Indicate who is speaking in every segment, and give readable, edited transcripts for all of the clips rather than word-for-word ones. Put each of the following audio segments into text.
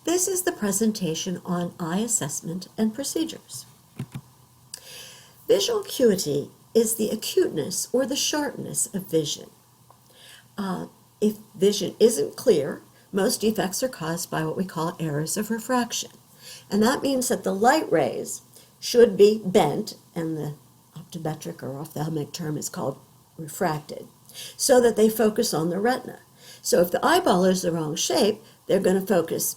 Speaker 1: This is the presentation on eye assessment and procedures. Visual acuity is the acuteness or the sharpness of vision. If vision isn't clear, most defects are caused by what we call errors of refraction. And that means that the light rays should be bent, and the optometric or ophthalmic term is called refracted, so that they focus on the retina. So if the eyeball is the wrong shape, they're going to focus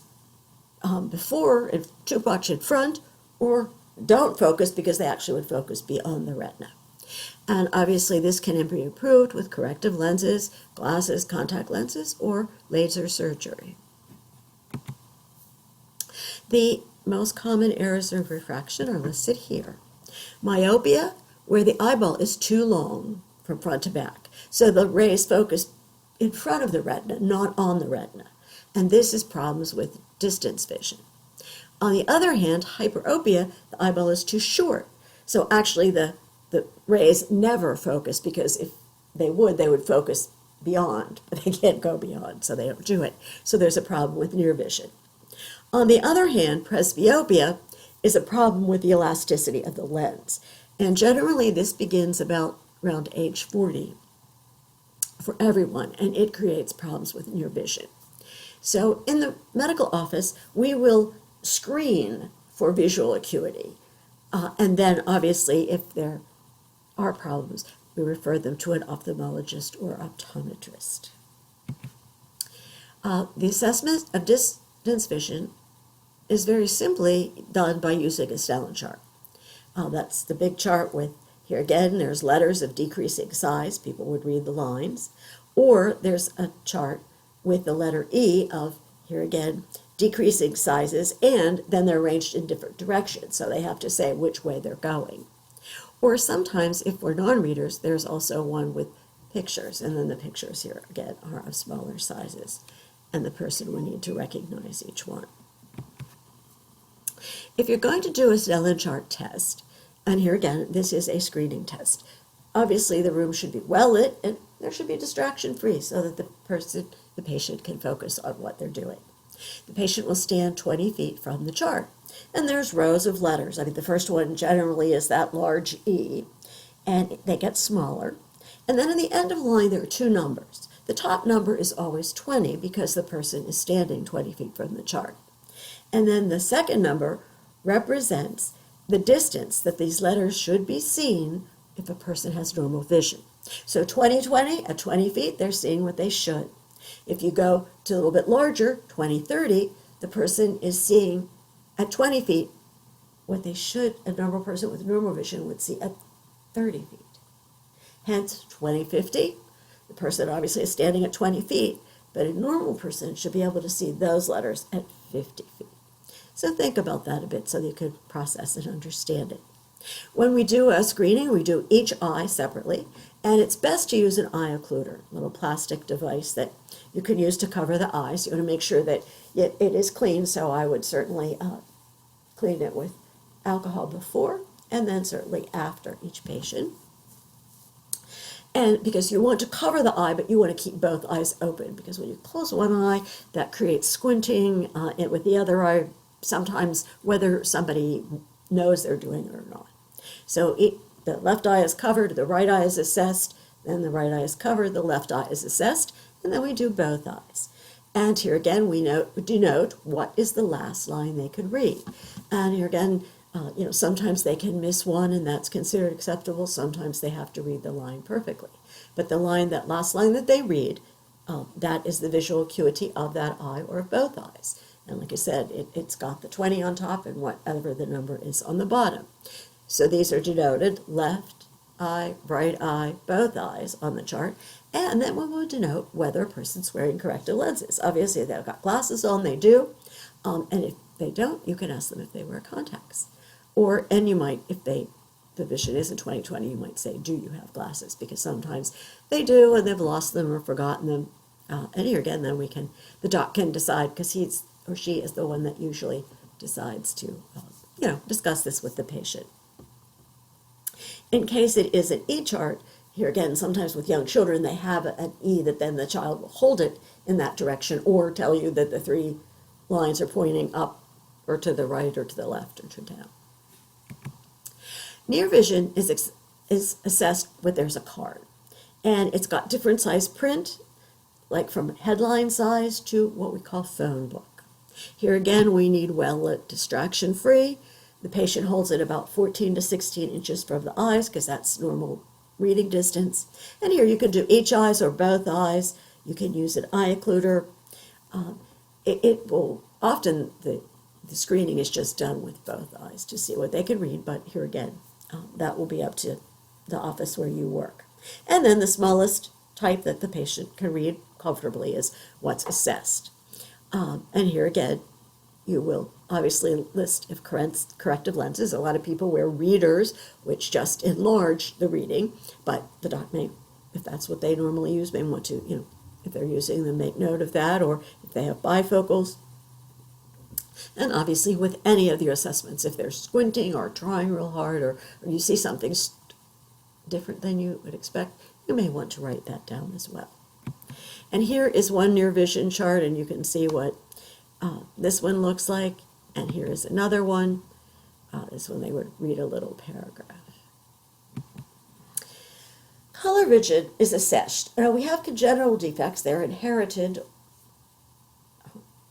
Speaker 1: before and too much in front, or don't focus because they actually would focus beyond the retina. And obviously this can be improved with corrective lenses, glasses, contact lenses, or laser surgery. The most common errors of refraction are listed here. Myopia, where the eyeball is too long from front to back, so the rays focus in front of the retina, not on the retina. And this is problems with distance vision. On the other hand, hyperopia, the eyeball is too short. So actually the rays never focus, because if they would focus beyond, but they can't go beyond, so they don't do it. So there's a problem with near vision. On the other hand, presbyopia is a problem with the elasticity of the lens. And generally this begins around age 40 for everyone, and it creates problems with near vision. So in the medical office, we will screen for visual acuity. And then obviously if there are problems, we refer them to an ophthalmologist or optometrist. The assessment of distance vision is very simply done by using a Snellen chart. That's the big chart with, here again, there's letters of decreasing size. People would read the lines. Or there's a chart with the letter E of, here again, decreasing sizes, and then they're arranged in different directions, so they have to say which way they're going. Or sometimes, if we're non-readers, there's also one with pictures, and then the pictures here, again, are of smaller sizes, and the person will need to recognize each one. If you're going to do a Snellen chart test, and here again, this is a screening test, obviously the room should be well lit, and there should be distraction-free so that the patient can focus on what they're doing. The patient will stand 20 feet from the chart, and there's rows of letters. I mean, the first one generally is that large E, and they get smaller. And then in the end of the line, there are two numbers. The top number is always 20 because the person is standing 20 feet from the chart. And then the second number represents the distance that these letters should be seen if a person has normal vision. So 20/20, at 20 feet, they're seeing what they should. If you go to a little bit larger, 20/30, the person is seeing at 20 feet what they should, a normal person with normal vision would see at 30 feet. Hence, 20/50, the person obviously is standing at 20 feet, but a normal person should be able to see those letters at 50 feet. So think about that a bit so that you could process and understand it. When we do a screening, we do each eye separately, and it's best to use an eye occluder, a little plastic device that you can use to cover the eyes. You want to make sure that it is clean, so I would certainly clean it with alcohol before and then certainly after each patient. And because you want to cover the eye, but you want to keep both eyes open, because when you close one eye, that creates squinting, and with the other eye, sometimes whether somebody knows they're doing it or not. So the left eye is covered, the right eye is assessed, then the right eye is covered, the left eye is assessed, and then we do both eyes. And here again, we denote what is the last line they could read. And here again, sometimes they can miss one, and that's considered acceptable. Sometimes they have to read the line perfectly. But the last line that they read, that is the visual acuity of that eye or of both eyes. And like I said, it's got the 20 on top and whatever the number is on the bottom. So these are denoted left eye, right eye, both eyes on the chart. And then we will denote whether a person's wearing corrective lenses. Obviously, if they've got glasses on, they do. And if they don't, you can ask them if they wear contacts. And you might, if the vision isn't 20/20, you might say, do you have glasses? Because sometimes they do, and they've lost them or forgotten them. And here again, then the doc can decide, because he's or she is the one that usually decides to, discuss this with the patient. In case it is an E chart, here again, sometimes with young children, they have an E that then the child will hold it in that direction or tell you that the three lines are pointing up or to the right or to the left or to down. Near vision is assessed when there's a card, and it's got different size print, like from headline size to what we call phone book. Here again, we need well-lit, distraction-free. The patient holds it about 14 to 16 inches from the eyes because that's normal reading distance. And here you can do each eyes or both eyes. You can use an eye occluder. It will often, the screening is just done with both eyes to see what they can read, but here again, that will be up to the office where you work. And then the smallest type that the patient can read comfortably is what's assessed. And here again, you will obviously list if corrective lenses. A lot of people wear readers, which just enlarge the reading, but the doc may, if that's what they normally use, may want to, if they're using them, make note of that, or if they have bifocals. And obviously with any of your assessments, if they're squinting or trying real hard, or you see something different than you would expect, you may want to write that down as well. And here is one near vision chart, and you can see what this one looks like. And here is another one. This one they would read a little paragraph. Color vision is assessed. Now we have congenital defects. They're inherited.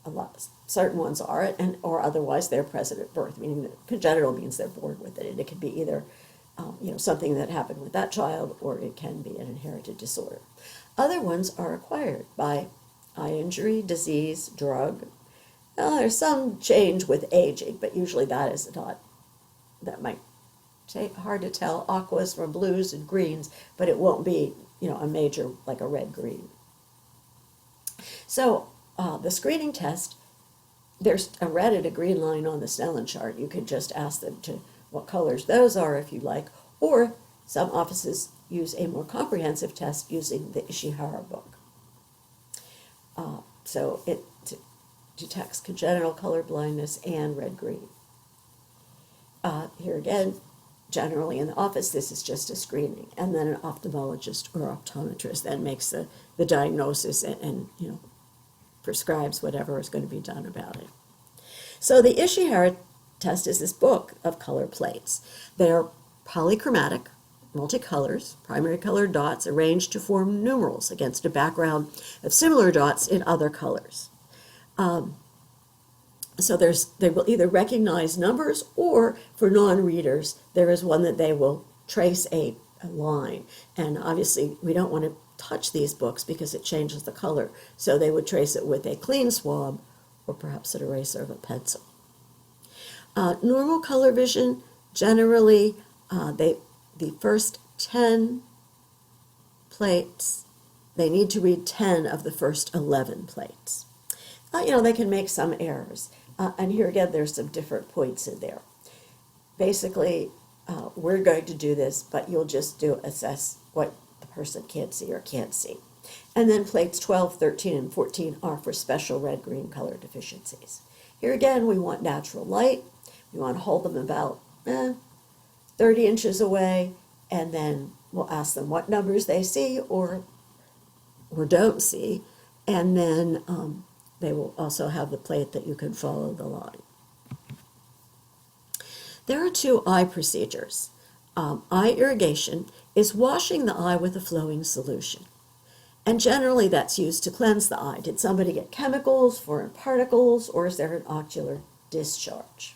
Speaker 1: A lot, certain ones are, or otherwise they're present at birth. Meaning that congenital means they're born with it, and it can be either something that happened with that child, or it can be an inherited disorder. Other ones are acquired by eye injury, disease, drug. There's some change with aging, but usually that is not, that might take hard to tell aquas from blues and greens, but it won't be, a major, like a red-green. So the screening test, there's a red and a green line on the Snellen chart. You can just ask them to what colors those are if you like, or some offices use a more comprehensive test using the Ishihara book. So it detects congenital color blindness and red-green. Here again, generally in the office, this is just a screening, and then an ophthalmologist or optometrist then makes the diagnosis and prescribes whatever is going to be done about it. So the Ishihara test is this book of color plates. They're polychromatic, multicolors, primary colored dots arranged to form numerals against a background of similar dots in other colors. So they will either recognize numbers, or for non-readers, there is one that they will trace a line. And obviously, we don't want to touch these books because it changes the color. So they would trace it with a clean swab or perhaps an eraser of a pencil. Normal color vision, generally, the first 10 plates, they need to read 10 of the first 11 plates. They can make some errors. And here again, there's some different points in there. Basically, we're going to do this, but you'll just assess what the person can't see or can't see. And then plates 12, 13, and 14 are for special red-green color deficiencies. Here again, we want natural light. We want to hold them about 30 inches away, and then we'll ask them what numbers they see or don't see, and then they will also have the plate that you can follow the line. There are 2 eye procedures. Eye irrigation is washing the eye with a flowing solution. And generally that's used to cleanse the eye. Did somebody get chemicals, foreign particles, or is there an ocular discharge?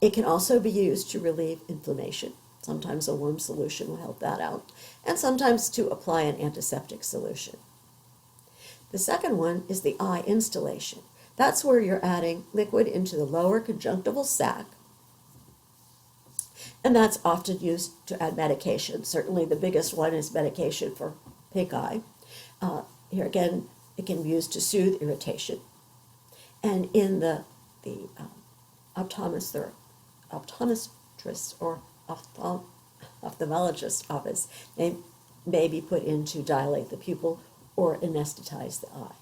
Speaker 1: It can also be used to relieve inflammation. Sometimes a warm solution will help that out, and sometimes to apply an antiseptic solution. The second one is the eye installation. That's where you're adding liquid into the lower conjunctival sac, and that's often used to add medication. Certainly the biggest one is medication for pink eye. Here again, it can be used to soothe irritation. And in the optometrist or ophthalmologist office, they may be put in to dilate the pupil or anesthetize the eye.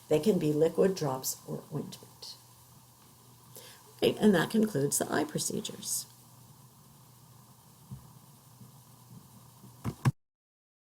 Speaker 1: They can be liquid, drops, or ointment. Right, and that concludes the eye procedures.